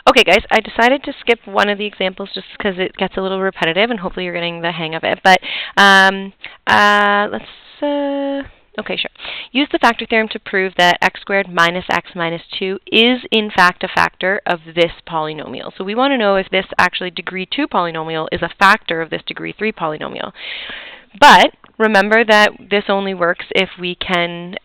Okay, guys, I decided to skip one of the examples just because it gets a little repetitive, and hopefully you're getting the hang of it. But okay, sure. Use the factor theorem to prove that x squared minus x minus 2 is, in fact, a factor of this polynomial. So we want to know if this actually degree 2 polynomial is a factor of this degree 3 polynomial. But remember that this only works if we can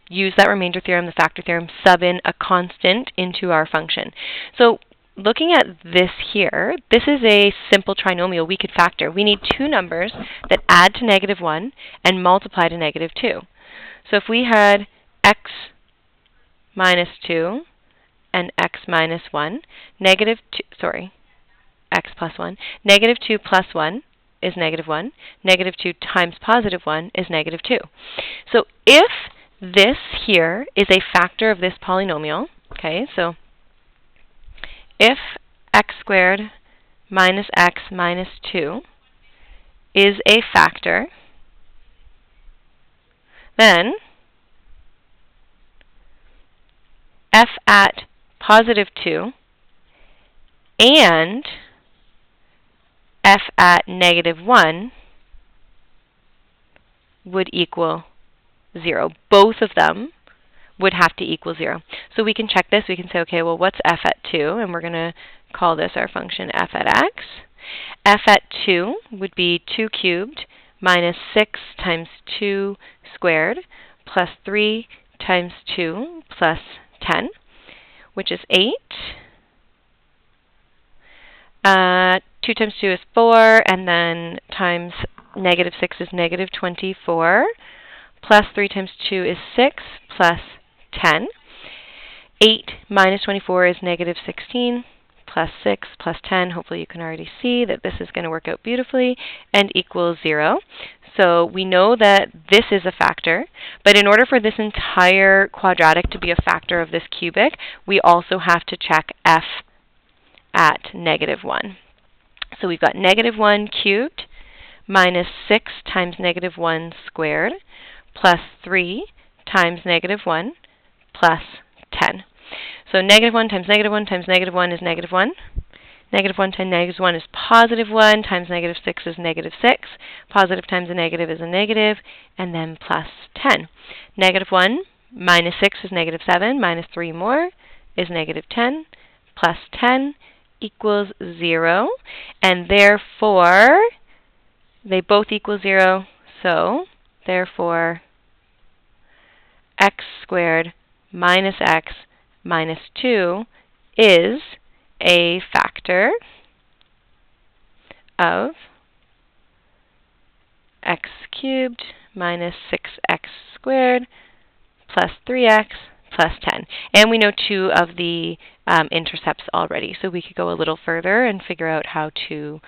use that remainder theorem, the factor theorem, sub in a constant into our function. So looking at this here, this is a simple trinomial we could factor. We need two numbers that add to -1 and multiply to -2. So if we had x minus 2 and x minus 1, x plus 1, -2 plus 1 is -1, -2 times +1 is -2. So if this here is a factor of this polynomial, okay, so if x squared minus x minus 2 is a factor, then f at +2 and f at -1 would equal 0. Both of them would have to equal 0. So we can check this. We can say, okay, well, what's f at 2? And we're going to call this our function f at x. F at 2 would be 2 cubed minus 6 times 2 squared plus 3 times 2 plus 10, which is 8. 2 times 2 is 4, and then times -6 is -24. Plus 3 times 2 is 6, plus 10. 8 minus 24 is -16, plus 6, plus 10. Hopefully you can already see that this is going to work out beautifully, and equals 0. So we know that this is a factor, but in order for this entire quadratic to be a factor of this cubic, we also have to check f at -1. So we've got -1 cubed minus 6 times -1 squared plus 3 times -1 plus 10. So -1 times -1 times -1 is -1. -1 times -1 is +1 times -6 is -6. Positive times a negative is a negative, and then plus 10. -1 minus 6 is -7, minus 3 more is -10, plus 10 equals 0, and therefore they both equal 0, so therefore x squared minus x minus 2 is a factor of x cubed minus 6x squared plus 3x plus 10. And we know two of the intercepts already, so we could go a little further and figure out how to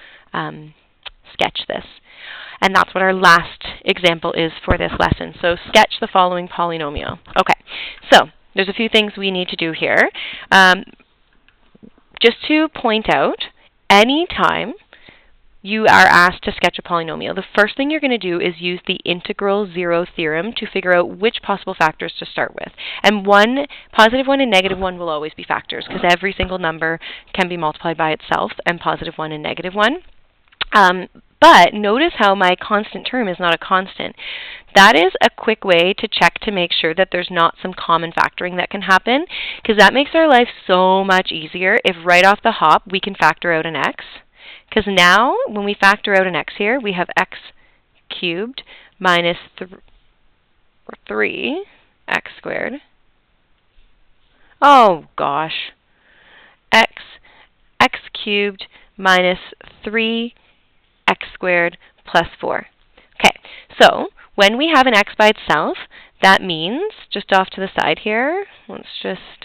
sketch this. And that's what our last example is for this lesson. So sketch the following polynomial. Okay, so there's a few things we need to do here. Just to point out, any time you are asked to sketch a polynomial, the first thing you're going to do is use the integral zero theorem to figure out which possible factors to start with. And +1 and -1 will always be factors, because every single number can be multiplied by itself, and +1 and -1. But notice how my constant term is not a constant. That is a quick way to check to make sure that there's not some common factoring that can happen, because that makes our life so much easier if right off the hop we can factor out an x. Because now, when we factor out an x here, we have x cubed minus 3x squared. Oh, gosh. x cubed minus 3x squared plus 4. Okay, so when we have an x by itself, that means, just off to the side here, let's just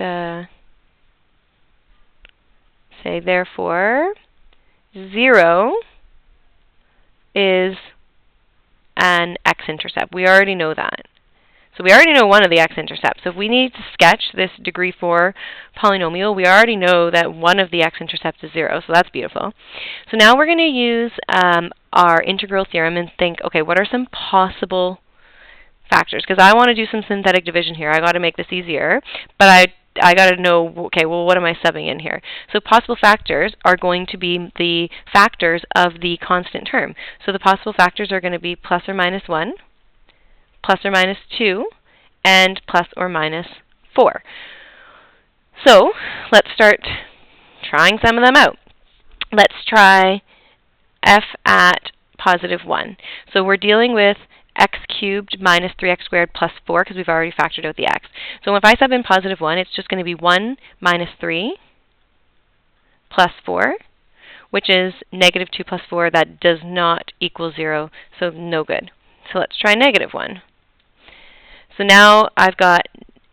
say, therefore, 0 is an x-intercept. We already know that. So we already know one of the x-intercepts. So if we need to sketch this degree 4 polynomial, we already know that one of the x-intercepts is 0. So that's beautiful. So now we're going to use our integral theorem and think, okay, what are some possible factors? Because I want to do some synthetic division here. I got to make this easier. But I I got to know, okay, well, what am I subbing in here? So possible factors are going to be the factors of the constant term. So the possible factors are going to be plus or minus 1, plus or minus 2, and plus or minus 4. So let's start trying some of them out. Let's try f at positive 1. So we're dealing with x cubed minus 3x squared plus 4 because we've already factored out the x. So if I sub in positive 1, it's just going to be 1 minus 3 plus 4, which is negative 2 plus 4. That does not equal 0, so no good. So let's try negative 1. So now I've got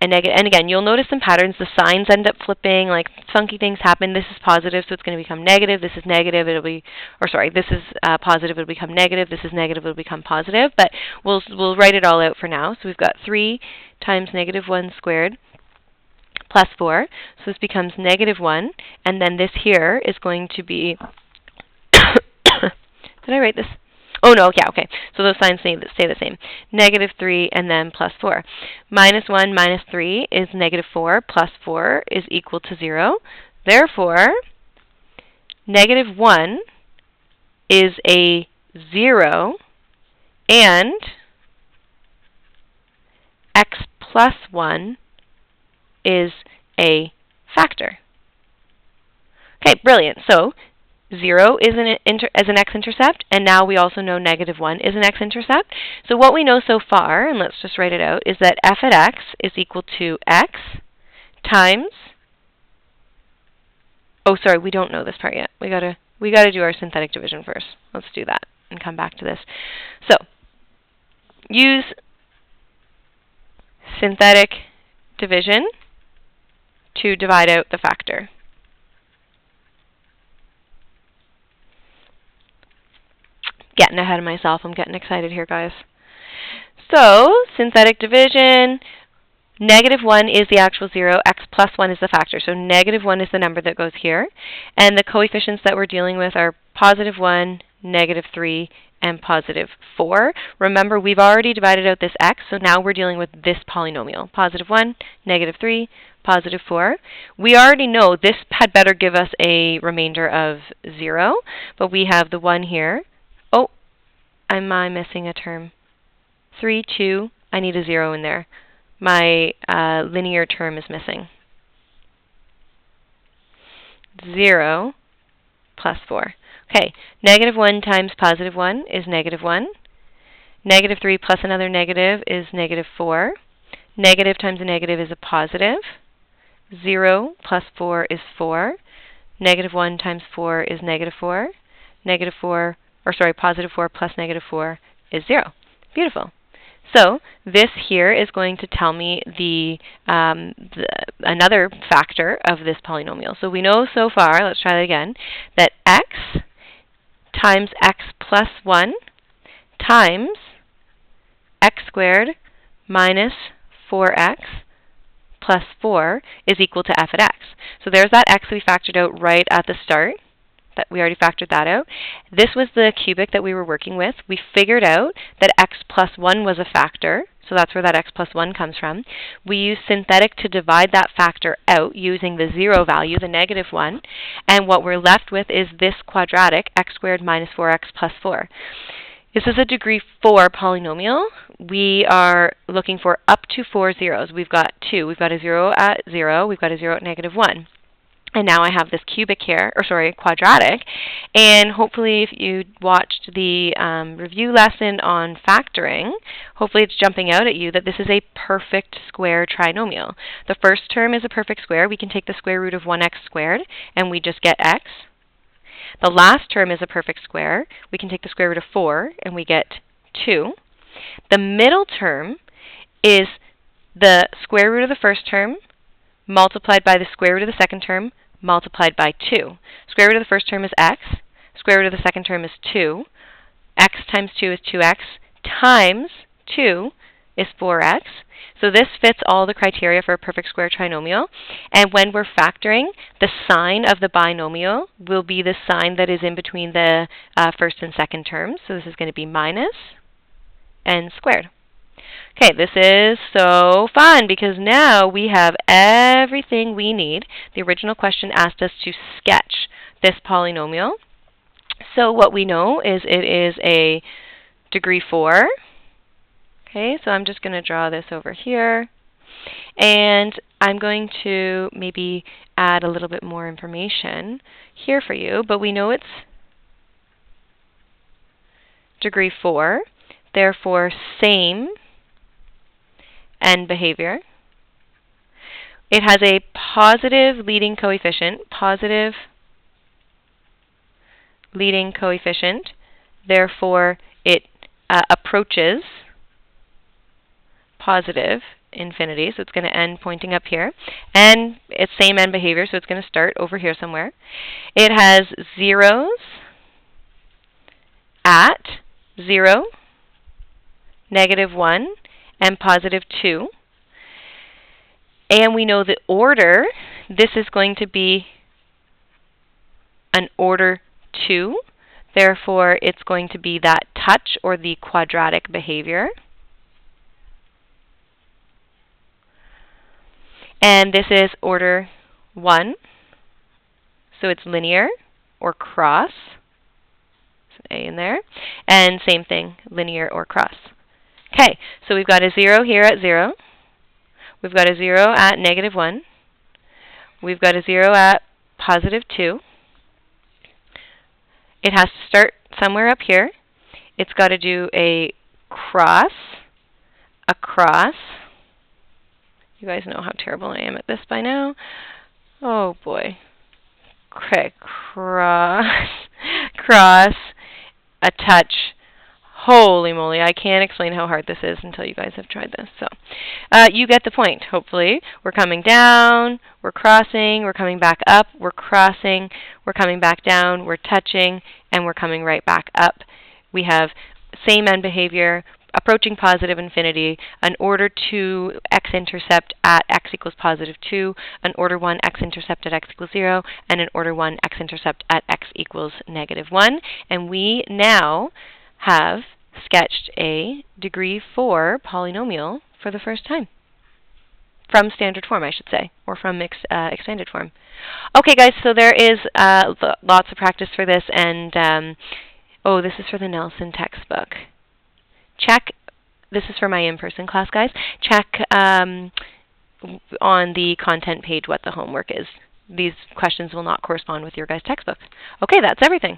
a negative, and again, you'll notice some patterns. The signs end up flipping, like funky things happen. This is positive, so it's going to become negative. This is negative, it'll be, or sorry, this is positive, it'll become negative. This is negative, it'll become positive. But we'll write it all out for now. So we've got 3 times negative 1 squared plus 4. So this becomes negative 1, and then this here is going to be, did I write this? Oh, no, yeah, okay. So those signs stay the same. Negative 3 and then plus 4. Minus 1 minus 3 is negative 4 plus 4 is equal to 0. Therefore, negative 1 is a 0 and x plus 1 is a factor. Okay, brilliant. So 0 is an x-intercept, and now we also know negative 1 is an x-intercept. So what we know so far, and let's just write it out, is that f at x is equal to x times, oh sorry, we don't know this part yet. We gotta do our synthetic division first. Let's do that and come back to this. So use synthetic division to divide out the factor. Getting ahead of myself. I'm getting excited here, guys. So, synthetic division, negative 1 is the actual 0, x plus 1 is the factor. So negative 1 is the number that goes here. And the coefficients that we're dealing with are positive 1, negative 3, and positive 4. Remember, we've already divided out this x, so now we're dealing with this polynomial. Positive 1, negative 3, positive 4. We already know this had better give us a remainder of 0, but we have the 1 here. Oh, am I missing a term? 3, 2, I need a 0 in there. My linear term is missing. 0 plus 4. Okay, negative 1 times positive 1 is negative 1. Negative 3 plus another negative is negative 4. Negative times a negative is a positive. 0 plus 4 is 4. Negative 1 times 4 is negative 4. Negative 4, or sorry, positive 4 plus negative 4 is 0. Beautiful. So this here is going to tell me another factor of this polynomial. So we know so far, let's try that again, that x times x plus 1 times x squared minus 4x plus 4 is equal to f at x. So there's that x we factored out right at the start. That we already factored that out. This was the cubic that we were working with. We figured out that x plus 1 was a factor, so that's where that x plus 1 comes from. We used synthetic to divide that factor out using the 0 value, the negative 1, and what we're left with is this quadratic, x squared minus 4x plus 4. This is a degree 4 polynomial. We are looking for up to 4 zeros. We've got 2. We've got a 0 at 0. We've got a 0 at negative 1. And now I have this cubic here, or sorry, quadratic. And hopefully if you watched the review lesson on factoring, hopefully it's jumping out at you that this is a perfect square trinomial. The first term is a perfect square. We can take the square root of 1x squared, and we just get x. The last term is a perfect square. We can take the square root of 4, and we get 2. The middle term is the square root of the first term multiplied by the square root of the second term multiplied by 2. Square root of the first term is x. Square root of the second term is 2. X times 2 is 2x times 2 is 4x. So this fits all the criteria for a perfect square trinomial. And when we're factoring, the sign of the binomial will be the sign that is in between the first and second terms. So this is going to be minus n squared. Okay, this is so fun because now we have everything we need. The original question asked us to sketch this polynomial. So what we know is it is a degree 4. Okay, so I'm just going to draw this over here. And I'm going to maybe add a little bit more information here for you, but we know it's degree 4, therefore same end behavior. It has a positive leading coefficient, therefore it approaches positive infinity, so it's going to end pointing up here. And it's same end behavior, so it's going to start over here somewhere. It has zeros at 0, -1, and +2. And we know the order, this is going to be an order 2. Therefore, it's going to be that touch or the quadratic behavior. And this is order 1. So it's linear or cross. A in there. And same thing, linear or cross. Okay, so we've got a 0 here at 0. We've got a 0 at -1. We've got a 0 at +2. It has to start somewhere up here. It's got to do a cross, across. You guys know how terrible I am at this by now. Oh boy. Okay, cross, a touch. Holy moly, I can't explain how hard this is until you guys have tried this. So you get the point, hopefully. We're coming down, we're crossing, we're coming back up, we're crossing, we're coming back down, we're touching, and we're coming right back up. We have same end behavior, approaching positive infinity, an order 2 x-intercept at x equals +2, an order 1 x-intercept at x equals 0, and an order 1 x-intercept at x equals -1. And we now have sketched a degree 4 polynomial for the first time. From standard form, I should say, or from extended form. Okay, guys, so there is lots of practice for this, and oh, this is for the Nelson textbook. Check, this is for my in-person class, guys. Check on the content page what the homework is. These questions will not correspond with your guys' textbook. Okay, that's everything.